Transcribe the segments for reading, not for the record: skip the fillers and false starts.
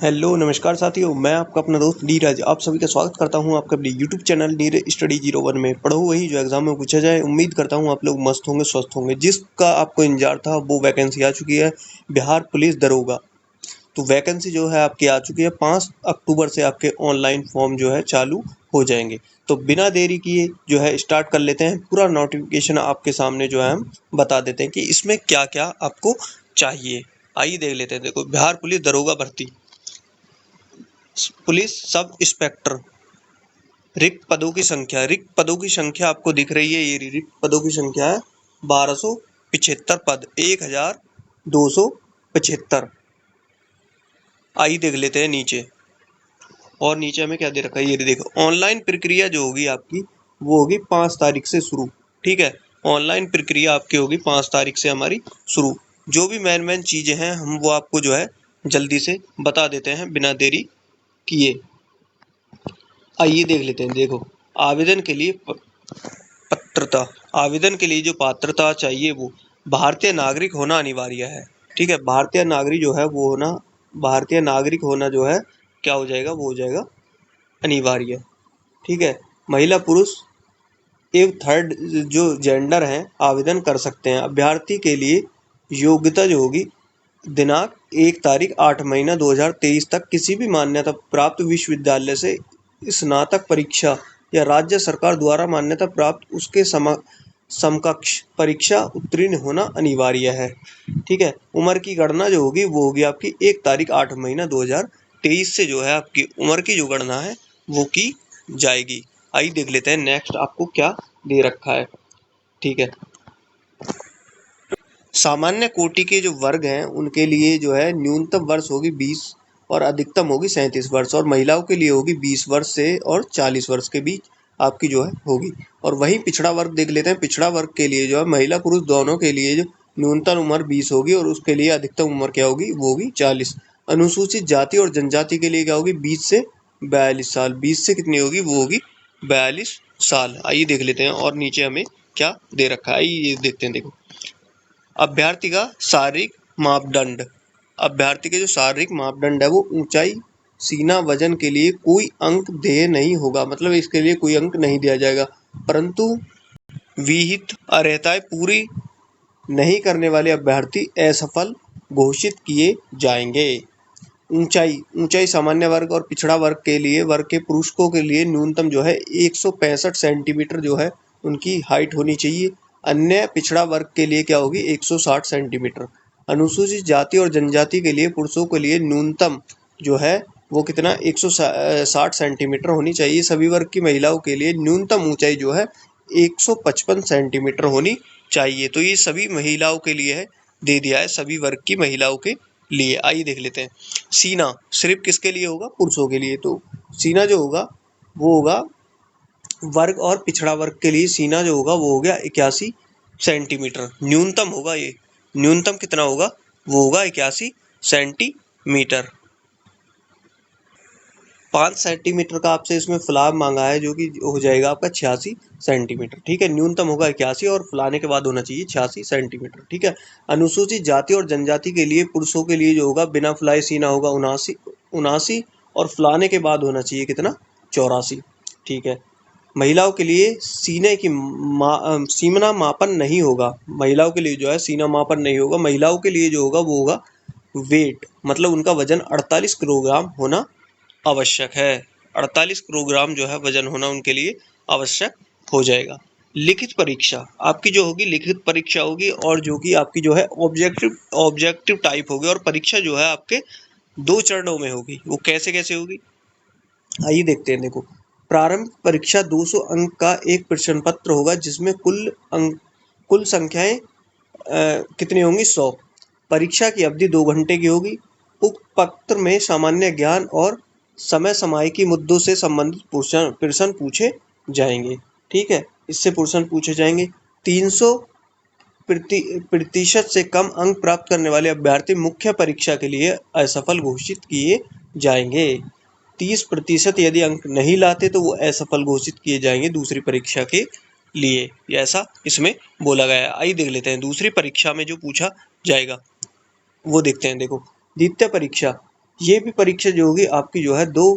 Hello नमस्कार साथियों, मैं आपका अपना दोस्त नीरज आप सभी का स्वागत करता हूं आपके अपने यूट्यूब चैनल नीरज स्टडी 01 में। पढ़ो वही जो एग्जाम में पूछा जाए। उम्मीद करता हूं आप लोग मस्त होंगे, स्वस्थ होंगे। जिसका आपको इंतजार था वो वैकेंसी आ चुकी है, बिहार पुलिस दरोगा। तो वैकेंसी जो है आपकी आ चुकी है। 5 अक्टूबर से आपके ऑनलाइन फॉर्म जो है चालू हो जाएंगे। तो बिना देरी किए जो है स्टार्ट कर लेते हैं। पूरा नोटिफिकेशन आपके सामने जो है हम बता देते हैं कि इसमें क्या क्या आपको चाहिए। आइए देख लेते हैं। देखो, बिहार पुलिस दरोगा भर्ती, पुलिस सब इंस्पेक्टर। रिक्त पदों की संख्या आपको दिख रही है। ये रिक्त पदों की संख्या है 1275 पद, 1275। आइए देख लेते हैं नीचे। और नीचे हमें क्या दे रखा है ये देखो। ऑनलाइन प्रक्रिया जो होगी आपकी वो होगी 5 तारीख से शुरू। ठीक है, ऑनलाइन प्रक्रिया आपकी होगी 5 तारीख से हमारी शुरू। जो भी मेन चीजें हैं हम वो आपको जो है जल्दी से बता देते हैं बिना देरी किए। आइए देख लेते हैं। देखो, आवेदन के लिए पात्रता, आवेदन के लिए जो पात्रता चाहिए वो भारतीय नागरिक होना अनिवार्य है। ठीक है, भारतीय नागरिक जो है वो होना, भारतीय नागरिक होना जो है क्या हो जाएगा, वो हो जाएगा अनिवार्य। ठीक है, महिला पुरुष एवं थर्ड जो जेंडर हैं आवेदन कर सकते हैं। अभ्यर्थी के लिए योग्यता जो होगी, दिनांक 1 तारीख 8 महीना 2023 तक किसी भी मान्यता प्राप्त विश्वविद्यालय से स्नातक परीक्षा या राज्य सरकार द्वारा मान्यता प्राप्त उसके समकक्ष परीक्षा उत्तीर्ण होना अनिवार्य है। ठीक है, उम्र की गणना जो होगी वो होगी आपकी 1 तारीख 8 महीना 2023 से जो है आपकी उम्र की जो गणना है वो की जाएगी। आइए देख लेते हैं नेक्स्ट आपको क्या दे रखा है। ठीक है, सामान्य कोटि के जो वर्ग हैं उनके लिए जो है न्यूनतम वर्ष होगी 20 और अधिकतम होगी 37 वर्ष, और महिलाओं के लिए होगी 20 वर्ष से और 40 वर्ष के बीच आपकी जो है होगी। और वहीं पिछड़ा वर्ग देख लेते हैं। पिछड़ा वर्ग के लिए जो है महिला पुरुष दोनों के लिए जो न्यूनतम उम्र 20 होगी और उसके लिए अधिकतम उम्र क्या होगी, वो होगी 40। अनुसूचित जाति और जनजाति के लिए क्या होगी, 20 से 42 साल। 20 से कितनी होगी, वो होगी 42 साल। आइए देख लेते हैं और नीचे हमें क्या दे रखा है, आइए ये देखते हैं। देखो, अभ्यर्थी का शारीरिक मापदंड, अभ्यर्थी के जो शारीरिक मापदंड है वो ऊंचाई, सीना, वजन के लिए कोई अंक देय नहीं होगा। मतलब इसके लिए कोई अंक नहीं दिया जाएगा, परंतु विहित अर्हताएं पूरी नहीं करने वाले अभ्यर्थी असफल घोषित किए जाएंगे। ऊंचाई सामान्य वर्ग और पिछड़ा वर्ग के लिए, वर्ग के पुरुषों के लिए न्यूनतम जो है 165 सेंटीमीटर जो है उनकी हाइट होनी चाहिए। अन्य पिछड़ा वर्ग के लिए क्या होगी, 160 सेंटीमीटर। अनुसूचित जाति और जनजाति के लिए पुरुषों के लिए न्यूनतम जो है वो कितना, 160 सेंटीमीटर होनी चाहिए। सभी वर्ग की महिलाओं के लिए न्यूनतम ऊंचाई जो है 155 सेंटीमीटर होनी चाहिए। तो ये सभी महिलाओं के लिए है, दे दिया है सभी वर्ग की महिलाओं के लिए। आइए देख लेते हैं। सीना सिर्फ किसके लिए होगा, पुरुषों के लिए। तो सीना जो होगा वो होगा वर्ग और पिछड़ा वर्ग के लिए। सीना जो होगा वो हो गया 81 सेंटीमीटर न्यूनतम होगा। ये न्यूनतम कितना होगा, वो होगा 81 सेंटीमीटर। 5 सेंटीमीटर का आपसे इसमें फुलाव मांगा है जो कि हो जाएगा आपका 86 सेंटीमीटर। ठीक है, न्यूनतम होगा 81 और फुलाने के बाद होना चाहिए 86 सेंटीमीटर। ठीक है, अनुसूचित जाति और जनजाति के लिए पुरुषों के लिए जो होगा बिना फुलाए सीना होगा 79 और फुलाने के बाद होना चाहिए कितना, 84। ठीक है, महिलाओं के लिए सीने की सीना मापन नहीं होगा। महिलाओं के लिए जो है सीना मापन नहीं होगा। महिलाओं के लिए जो होगा वो होगा वेट, मतलब उनका वजन 48 किलोग्राम होना आवश्यक है। 48 किलोग्राम जो है वजन होना उनके लिए आवश्यक हो जाएगा। लिखित परीक्षा आपकी जो होगी, लिखित परीक्षा होगी और जो कि आपकी जो है ऑब्जेक्टिव टाइप होगी। और परीक्षा जो है आपके 2 चरणों में होगी। वो कैसे कैसे होगी, आइए देखते हैं। देखो, प्रारंभिक परीक्षा 200 अंक का एक प्रश्न पत्र होगा जिसमें कुल संख्याएं कितनी होंगी, 100। परीक्षा की अवधि 2 घंटे की होगी। उक्त पत्र में सामान्य ज्ञान और समय सामयिकी मुद्दों से संबंधित प्रश्न पूछे जाएंगे। ठीक है, इससे प्रश्न पूछे जाएंगे। 300 प्रतिशत से कम अंक प्राप्त करने वाले अभ्यर्थी मुख्य परीक्षा के लिए असफल घोषित किए जाएंगे। 30% यदि अंक नहीं लाते तो वो असफल घोषित किए जाएंगे दूसरी परीक्षा के लिए। ऐसा इसमें बोला गया है। आइए देख लेते हैं दूसरी परीक्षा में जो पूछा जाएगा वो देखते हैं। देखो, द्वितीय परीक्षा ये भी परीक्षा जो होगी आपकी जो है 2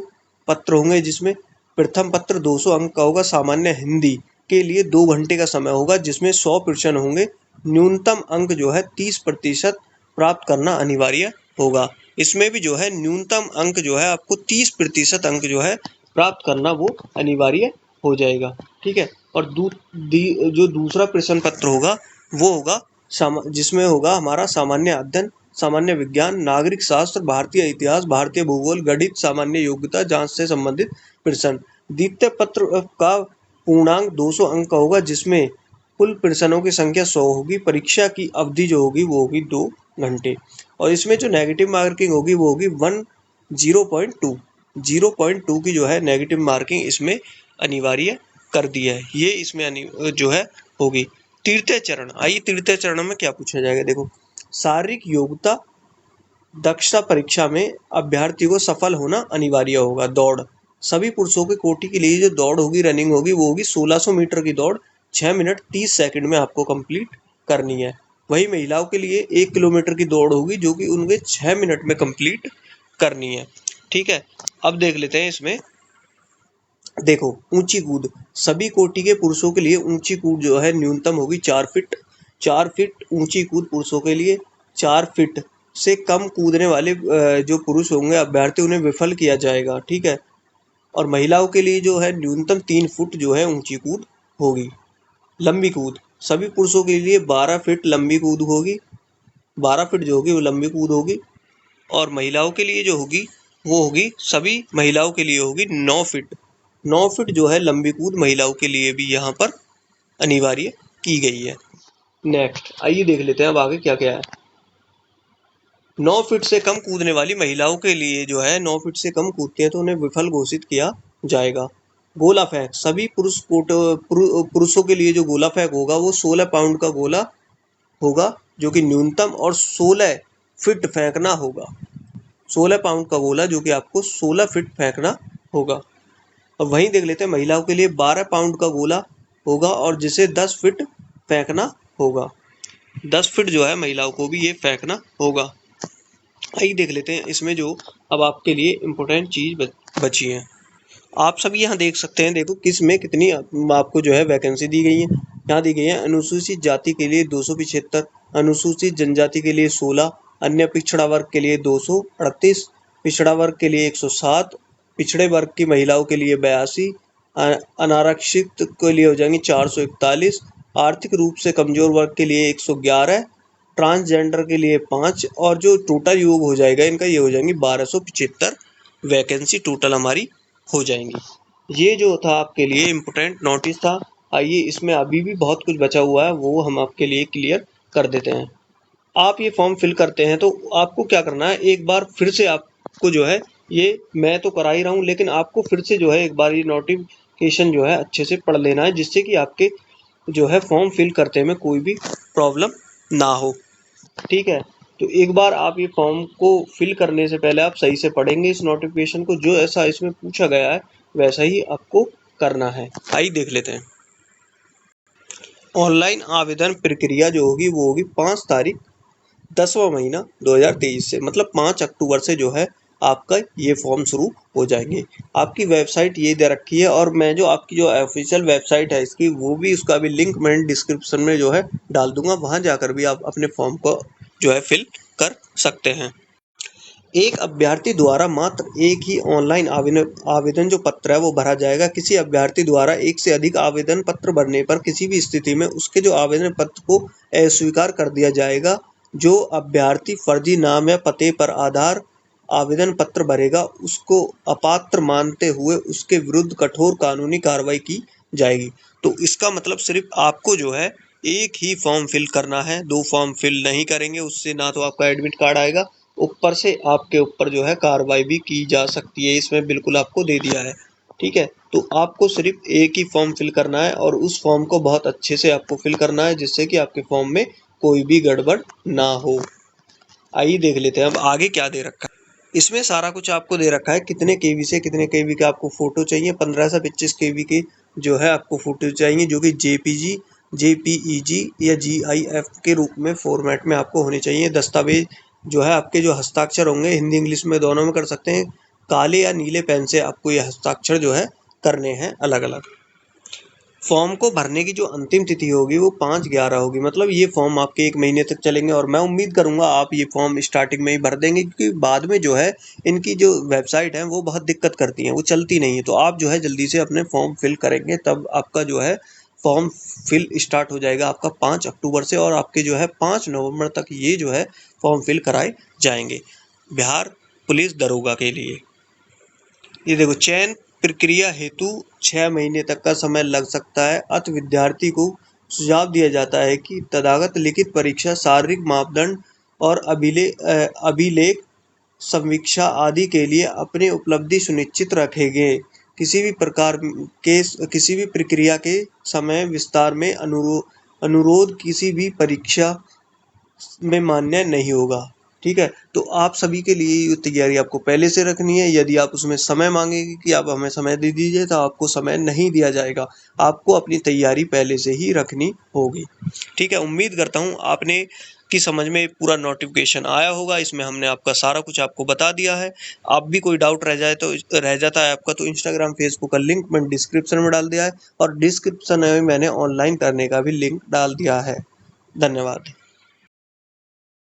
पत्र होंगे, जिसमें प्रथम पत्र 200 अंक का होगा। सामान्य हिंदी के लिए 2 घंटे का समय होगा, जिसमें 100 प्रश्न होंगे। न्यूनतम अंक जो है 30% प्राप्त करना अनिवार्य होगा। इसमें भी जो है न्यूनतम अंक जो है आपको 30% अंक जो है प्राप्त करना वो अनिवार्य हो जाएगा। ठीक है। और जो दूसरा प्रश्न पत्र होगा वो होगा जिसमें होगा हमारा सामान्य अध्ययन, सामान्य विज्ञान, नागरिक शास्त्र, भारतीय इतिहास, भारतीय भूगोल, गणित, सामान्य योग्यता जांच से संबंधित प्रश्न। द्वितीय पत्र का पूर्णांक 200 अंक का होगा, जिसमें कुल प्रश्नों की संख्या 100 होगी। परीक्षा की अवधि जो होगी वो होगी 2 घंटे। और इसमें जो नेगेटिव मार्किंग होगी वो होगी 0.2 0.2 की जो है नेगेटिव मार्किंग इसमें अनिवार्य कर दिया है। ये इसमें जो है होगी। तृतीय चरण, आइए तृतीय चरण में क्या पूछा जाएगा। देखो, शारीरिक योग्यता दक्षता परीक्षा में अभ्यर्थी को सफल होना अनिवार्य होगा। दौड़, सभी पुरुषों की कोटि के लिए जो दौड़ होगी, रनिंग होगी, वो होगी 1600 मीटर की दौड़ 6 मिनट 30 सेकंड में आपको कंप्लीट करनी है। वही महिलाओं के लिए 1 किलोमीटर की दौड़ होगी, जो कि उनके 6 मिनट में कंप्लीट करनी है। ठीक है। अब देख लेते हैं इसमें। देखो, ऊंची कूद, सभी कोटि के पुरुषों के लिए ऊंची कूद जो है न्यूनतम होगी 4 फीट। 4 फीट ऊंची कूद पुरुषों के लिए। 4 फीट से कम कूदने वाले जो पुरुष होंगे अभ्यर्थी, उन्हें विफल किया जाएगा। ठीक है। और महिलाओं के लिए जो है न्यूनतम 3 फुट जो है ऊंची कूद होगी। लंबी कूद, सभी पुरुषों के लिए 12 फीट लंबी कूद होगी। 12 फीट जो होगी वो लंबी कूद होगी। और महिलाओं के लिए जो होगी वो होगी, सभी महिलाओं के लिए होगी 9 फीट। 9 फीट जो है लंबी कूद महिलाओं के लिए भी यहाँ पर अनिवार्य की गई है। नेक्स्ट, आइए देख लेते हैं अब आगे क्या क्या है। 9 फीट से कम कूदने वाली महिलाओं के लिए जो है 9 फीट से कम कूदते हैं तो उन्हें विफल घोषित किया जाएगा। गोला फेंक, सभी पुरुषों के लिए जो गोला फेंक होगा वो 16 पाउंड का गोला होगा, जो कि न्यूनतम, और 16 फीट फेंकना होगा। 16 पाउंड का गोला जो कि आपको 16 फीट फेंकना होगा। अब वहीं देख लेते हैं महिलाओं के लिए 12 पाउंड का गोला होगा और जिसे 10 फीट फेंकना होगा। 10 फीट जो है महिलाओं को भी ये फेंकना होगा। आइए देख लेते हैं इसमें जो अब आपके लिए इम्पोर्टेंट चीज बची है। आप सब यहाँ देख सकते हैं। देखो किस में कितनी आपको जो है वैकेंसी दी गई है। यहाँ दी गई है अनुसूचित जाति के लिए 275, अनुसूचित जनजाति के लिए 16, अन्य पिछड़ा वर्ग के लिए 238, पिछड़ा वर्ग के लिए 107, पिछड़े वर्ग की महिलाओं के लिए 82, अनारक्षित के लिए हो जाएंगे 441, आर्थिक रूप से कमजोर वर्ग के लिए 111, ट्रांसजेंडर के लिए 5, और जो टोटल योग हो जाएगा इनका ये हो जाएंगी 1275 वैकेंसी टोटल हमारी हो जाएंगी। ये जो था आपके लिए इम्पोर्टेंट नोटिस था। आइए इसमें अभी भी बहुत कुछ बचा हुआ है, वो हम आपके लिए क्लियर कर देते हैं। आप ये फॉर्म फिल करते हैं तो आपको क्या करना है, एक बार फिर से आपको जो है, ये मैं तो करा ही रहा हूँ, लेकिन आपको फिर से जो है एक बार ये नोटिफिकेशन जो है अच्छे से पढ़ लेना है, जिससे कि आपके जो है फॉर्म फिल करते में कोई भी प्रॉब्लम ना हो। ठीक है। तो एक बार आप ये फॉर्म को फिल करने से पहले आप सही से पढ़ेंगे इस नोटिफिकेशन को, जो ऐसा इसमें पूछा गया है वैसा ही आपको करना है। आइए देख लेते हैं। ऑनलाइन आवेदन प्रक्रिया जो होगी वो होगी 5 तारीख 10वां महीना 2023 से, मतलब 5 अक्टूबर से जो है आपका ये फॉर्म शुरू हो जाएंगे। आपकी वेबसाइट ये दे रखी है, और मैं जो आपकी जो ऑफिशियल वेबसाइट है इसकी, वो भी उसका भी लिंक मैं डिस्क्रिप्शन में जो है डाल दूंगा। वहां जाकर भी आप अपने फॉर्म को जो है फिल कर सकते हैं। एक अभ्यर्थी द्वारा मात्र एक ही ऑनलाइन आवेदन जो पत्र है वो भरा जाएगा। किसी अभ्यर्थी द्वारा एक से अधिक आवेदन पत्र भरने पर किसी भी स्थिति में उसके जो आवेदन पत्र को अस्वीकार कर दिया जाएगा। जो अभ्यर्थी फर्जी नाम या पते पर आधार आवेदन पत्र भरेगा उसको अपात्र मानते हुए उसके विरुद्ध कठोर कानूनी कार्रवाई की जाएगी। तो इसका मतलब सिर्फ आपको जो है एक ही फॉर्म फिल करना है, 2 फॉर्म फिल नहीं करेंगे, उससे ना तो आपका एडमिट कार्ड आएगा, ऊपर से आपके ऊपर जो है कार्रवाई भी की जा सकती है। इसमें बिल्कुल आपको दे दिया है। ठीक है। तो आपको सिर्फ एक ही फॉर्म फिल करना है, और उस फॉर्म को बहुत अच्छे से आपको फिल करना है, जिससे कि आपके फॉर्म में कोई भी गड़बड़ ना हो। आइए देख लेते हैं अब आगे क्या दे रखा है। इसमें सारा कुछ आपको दे रखा है, कितने केवी से कितने केवी का आपको फोटो चाहिए। 15 से 25 केवी के जो है आपको फोटो चाहिए, जो कि जेपीजी, जेपीईजी या जीआईएफ के रूप में फॉर्मेट में आपको होने चाहिए। दस्तावेज जो है आपके जो हस्ताक्षर होंगे हिंदी इंग्लिश में दोनों में कर सकते हैं, काले या नीले पेन से आपको ये हस्ताक्षर जो है करने हैं अलग अलग। फॉर्म को भरने की जो अंतिम तिथि होगी वो 5/11 होगी, मतलब ये फॉर्म आपके 1 महीने तक चलेंगे और मैं उम्मीद करूंगा आप ये फॉर्म स्टार्टिंग में ही भर देंगे, क्योंकि बाद में जो है इनकी जो वेबसाइट है वो बहुत दिक्कत करती है, वो चलती नहीं है। तो आप जो है जल्दी से अपने फॉर्म फिल करेंगे तब आपका जो है फॉर्म फिल स्टार्ट हो जाएगा आपका 5 अक्टूबर से, और आपके जो है 5 नवंबर तक ये जो है फॉर्म फिल कराए जाएंगे बिहार पुलिस दरोगा के लिए। ये देखो, चयन प्रक्रिया हेतु 6 महीने तक का समय लग सकता है। अतः विद्यार्थी को सुझाव दिया जाता है कि तथागत लिखित परीक्षा, शारीरिक मापदंड और अभिलेख समीक्षा आदि के लिए अपनी उपलब्धि सुनिश्चित रखेंगे। किसी भी प्रक्रिया के समय विस्तार में अनुरोध किसी भी परीक्षा में मान्य नहीं होगा। ठीक है, तो आप सभी के लिए ये तैयारी आपको पहले से रखनी है। यदि आप उसमें समय मांगेंगे कि आप हमें समय दे दीजिए, तो आपको समय नहीं दिया जाएगा। आपको अपनी तैयारी पहले से ही रखनी होगी। ठीक है, उम्मीद करता हूँ आपने की समझ में पूरा नोटिफिकेशन आया होगा। इसमें हमने आपका सारा कुछ आपको बता दिया है। आप भी कोई डाउट रह जाता है आपका, तो इंस्टाग्राम फेसबुक का लिंक मैंने डिस्क्रिप्शन में डाल दिया है, और डिस्क्रिप्शन में मैंने ऑनलाइन करने का भी लिंक डाल दिया है। धन्यवाद।